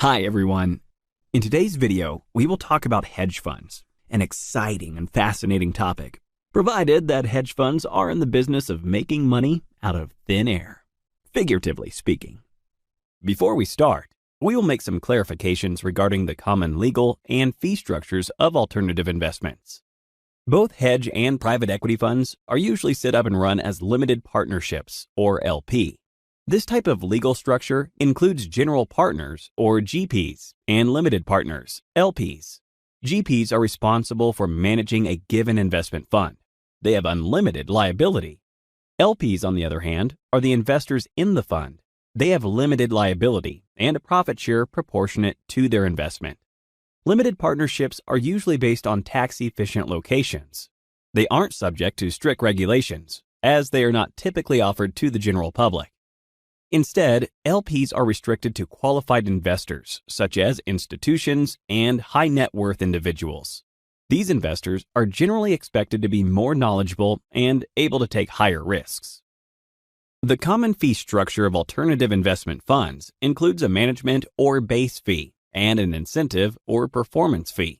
Hi everyone. In today's video, we will talk about hedge funds, an exciting and fascinating topic, provided that hedge funds are in the business of making money out of thin air, figuratively speaking. Before we start, we will make some clarifications regarding the common legal and fee structures of alternative investments. Both hedge and private equity funds are usually set up and run as limited partnerships, or LP. This type of legal structure includes general partners, or GPs, and limited partners, LPs. GPs are responsible for managing a given investment fund. They have unlimited liability. LPs, on the other hand, are the investors in the fund. They have limited liability and a profit share proportionate to their investment. Limited partnerships are usually based on tax-efficient locations. They aren't subject to strict regulations, as they are not typically offered to the general public. Instead, LPs are restricted to qualified investors, such as institutions and high net worth individuals. These investors are generally expected to be more knowledgeable and able to take higher risks. The common fee structure of alternative investment funds includes a management or base fee and an incentive or performance fee.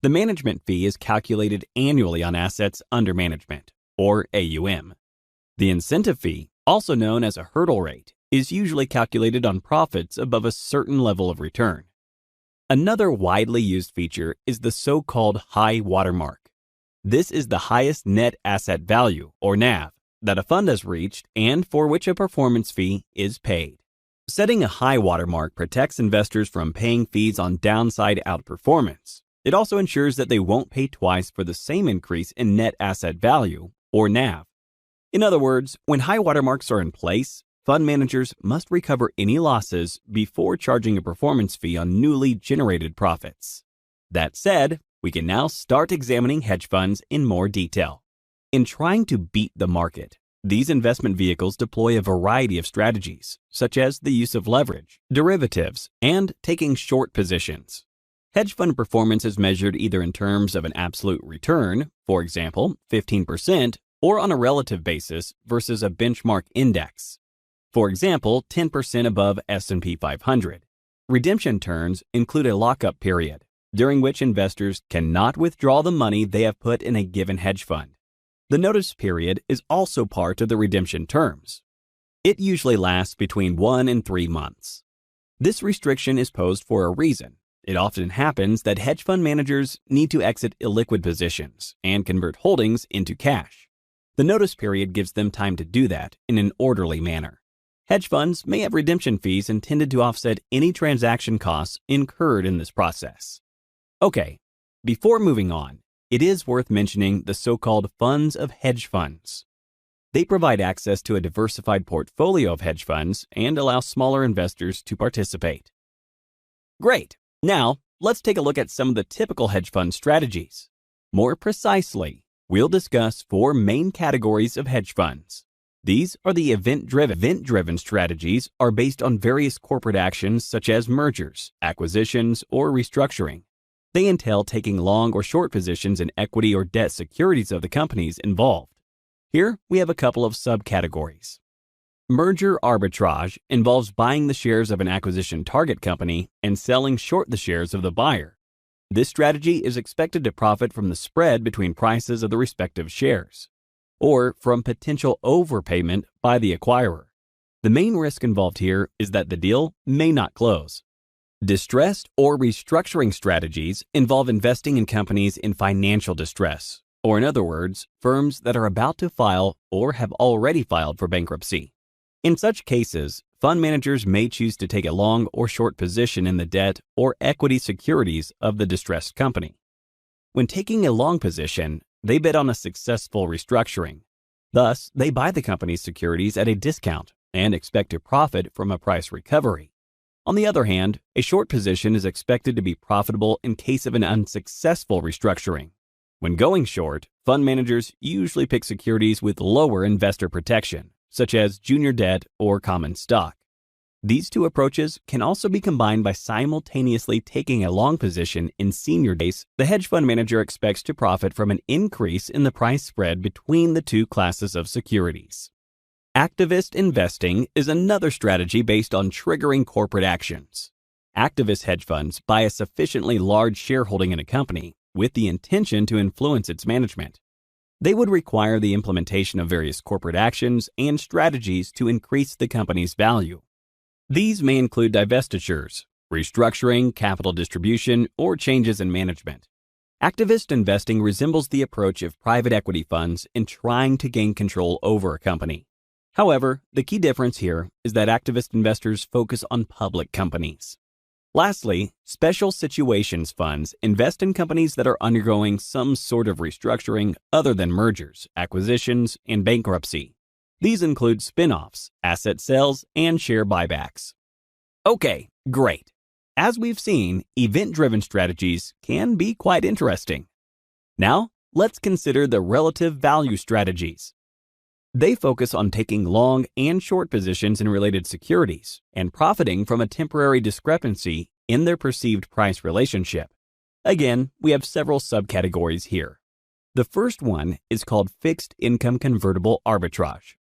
The management fee is calculated annually on assets under management, or AUM. The incentive fee, also known as a hurdle rate, is usually calculated on profits above a certain level of return. Another widely used feature is the so-called high watermark. This is the highest net asset value, or NAV, that a fund has reached and for which a performance fee is paid. Setting a high watermark protects investors from paying fees on downside outperformance. It also ensures that they won't pay twice for the same increase in net asset value, or NAV. In other words, when high watermarks are in place, fund managers must recover any losses before charging a performance fee on newly generated profits. That said, we can now start examining hedge funds in more detail. In trying to beat the market, these investment vehicles deploy a variety of strategies, such as the use of leverage, derivatives, and taking short positions. Hedge fund performance is measured either in terms of an absolute return, for example, 15%, or on a relative basis versus a benchmark index. For example, 10% above S&P 500. Redemption terms include a lockup period, during which investors cannot withdraw the money they have put in a given hedge fund. The notice period is also part of the redemption terms. It usually lasts between 1 and 3 months. This restriction is posed for a reason. It often happens that hedge fund managers need to exit illiquid positions and convert holdings into cash. The notice period gives them time to do that in an orderly manner. Hedge funds may have redemption fees intended to offset any transaction costs incurred in this process. Okay, before moving on, it is worth mentioning the so-called funds of hedge funds. They provide access to a diversified portfolio of hedge funds and allow smaller investors to participate. Great! Now, let's take a look at some of the typical hedge fund strategies. More precisely, we'll discuss 4 main categories of hedge funds. These are the event-driven strategies are based on various corporate actions such as mergers, acquisitions, or restructuring. They entail taking long or short positions in equity or debt securities of the companies involved. Here, we have a couple of subcategories. Merger arbitrage involves buying the shares of an acquisition target company and selling short the shares of the buyer. This strategy is expected to profit from the spread between prices of the respective shares, or from potential overpayment by the acquirer. The main risk involved here is that the deal may not close. Distressed or restructuring strategies involve investing in companies in financial distress, or in other words, firms that are about to file or have already filed for bankruptcy. In such cases, fund managers may choose to take a long or short position in the debt or equity securities of the distressed company. When taking a long position, they bet on a successful restructuring. Thus, they buy the company's securities at a discount and expect to profit from a price recovery. On the other hand, a short position is expected to be profitable in case of an unsuccessful restructuring. When going short, fund managers usually pick securities with lower investor protection, such as junior debt or common stock. These two approaches can also be combined by simultaneously taking a long position in senior days. The hedge fund manager expects to profit from an increase in the price spread between the two classes of securities. Activist investing is another strategy based on triggering corporate actions. Activist hedge funds buy a sufficiently large shareholding in a company with the intention to influence its management. They would require the implementation of various corporate actions and strategies to increase the company's value. These may include divestitures, restructuring, capital distribution, or changes in management. Activist investing resembles the approach of private equity funds in trying to gain control over a company. However, the key difference here is that activist investors focus on public companies. Lastly, special situations funds invest in companies that are undergoing some sort of restructuring other than mergers, acquisitions, and bankruptcy. These include spin-offs, asset sales, and share buybacks. Okay, great. As we've seen, event-driven strategies can be quite interesting. Now, let's consider the relative value strategies. They focus on taking long and short positions in related securities and profiting from a temporary discrepancy in their perceived price relationship. Again, we have several subcategories here. The first one is called fixed income convertible arbitrage.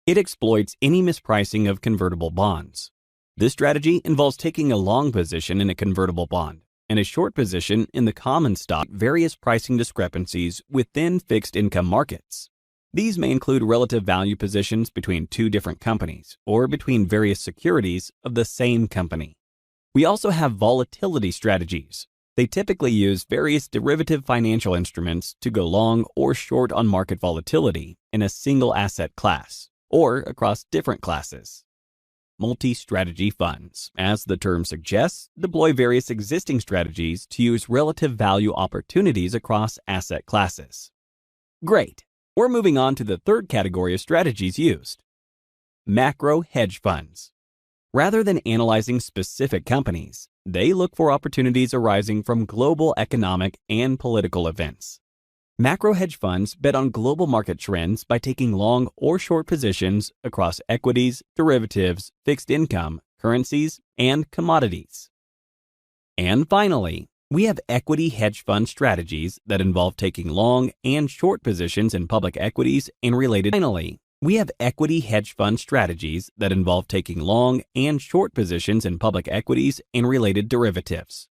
It exploits any mispricing of convertible bonds. This strategy involves taking a long position in a convertible bond and a short position in the common stock, various pricing discrepancies within fixed income markets. These may include relative value positions between two different companies or between various securities of the same company. We also have volatility strategies. They typically use various derivative financial instruments to go long or short on market volatility in a single asset class or across different classes. Multi-strategy funds, as the term suggests, deploy various existing strategies to use relative value opportunities across asset classes. Great. We're moving on to the third category of strategies used. Macro hedge funds. Rather than analyzing specific companies, they look for opportunities arising from global economic and political events. Macro hedge funds bet on global market trends by taking long or short positions across equities, derivatives, fixed income, currencies, and commodities. And finally, we have equity hedge fund strategies that involve taking long and short positions in public equities and related. Finally, we have equity hedge fund strategies that involve taking long and short positions in public equities and related derivatives.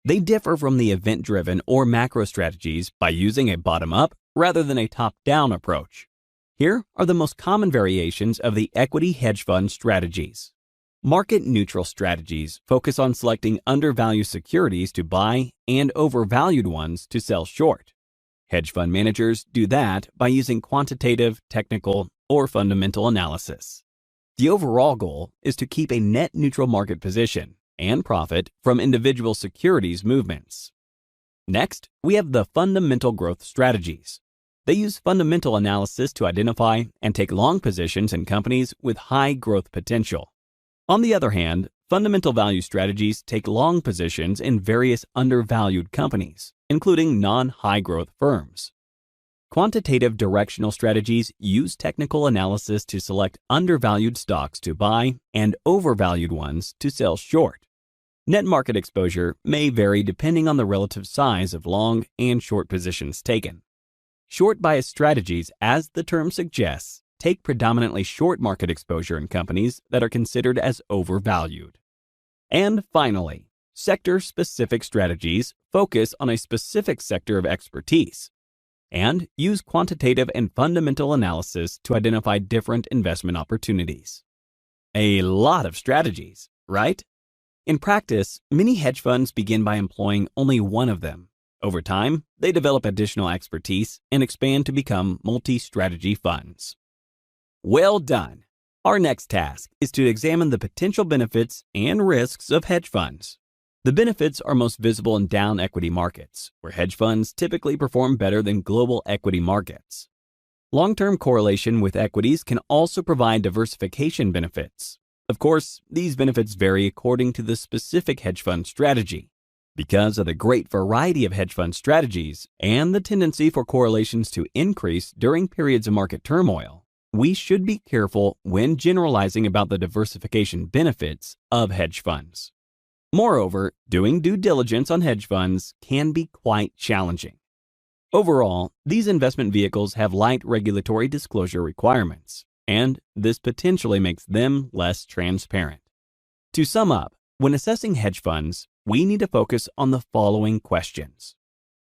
They differ from the event-driven or macro strategies by using a bottom-up rather than a top-down approach. Here are the most common variations of the equity hedge fund strategies. Market-neutral strategies focus on selecting undervalued securities to buy and overvalued ones to sell short. Hedge fund managers do that by using quantitative, technical, or fundamental analysis. The overall goal is to keep a net neutral market position and profit from individual securities movements. Next, we have the fundamental growth strategies. They use fundamental analysis to identify and take long positions in companies with high growth potential. On the other hand, fundamental value strategies take long positions in various undervalued companies, including non-high growth firms. Quantitative directional strategies use technical analysis to select undervalued stocks to buy and overvalued ones to sell short. Net market exposure may vary depending on the relative size of long and short positions taken. Short bias strategies, as the term suggests, take predominantly short market exposure in companies that are considered as overvalued. And finally, sector-specific strategies focus on a specific sector of expertise and use quantitative and fundamental analysis to identify different investment opportunities. A lot of strategies, right? In practice, many hedge funds begin by employing only one of them. Over time, they develop additional expertise and expand to become multi-strategy funds. Well done! Our next task is to examine the potential benefits and risks of hedge funds. The benefits are most visible in down equity markets, where hedge funds typically perform better than global equity markets. Long-term correlation with equities can also provide diversification benefits. Of course, these benefits vary according to the specific hedge fund strategy. Because of the great variety of hedge fund strategies and the tendency for correlations to increase during periods of market turmoil, we should be careful when generalizing about the diversification benefits of hedge funds. Moreover, doing due diligence on hedge funds can be quite challenging. Overall, these investment vehicles have light regulatory disclosure requirements, and this potentially makes them less transparent. To sum up, When assessing hedge funds, we need to focus on the following questions.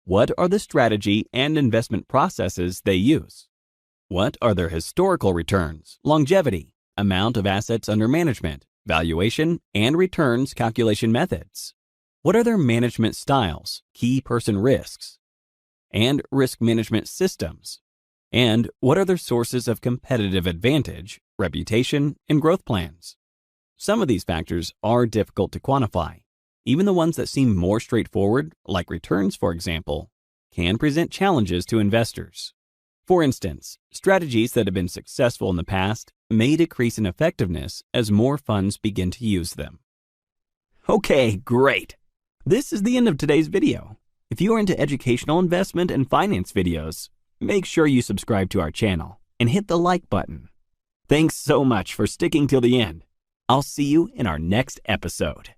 What are the strategy and investment processes they use? What are their historical returns, longevity, amount of assets under management, valuation, and returns calculation methods? What are their management styles, key person risks, and risk management systems? And what are their sources of competitive advantage, reputation, and growth plans? Some of these factors are difficult to quantify. Even the ones that seem more straightforward, like returns for example, can present challenges to investors. For instance, strategies that have been successful in the past may decrease in effectiveness as more funds begin to use them. Okay, great! This is the end of today's video. If you are into educational investment and finance videos, make sure you subscribe to our channel and hit the like button. Thanks so much for sticking till the end. I'll see you in our next episode.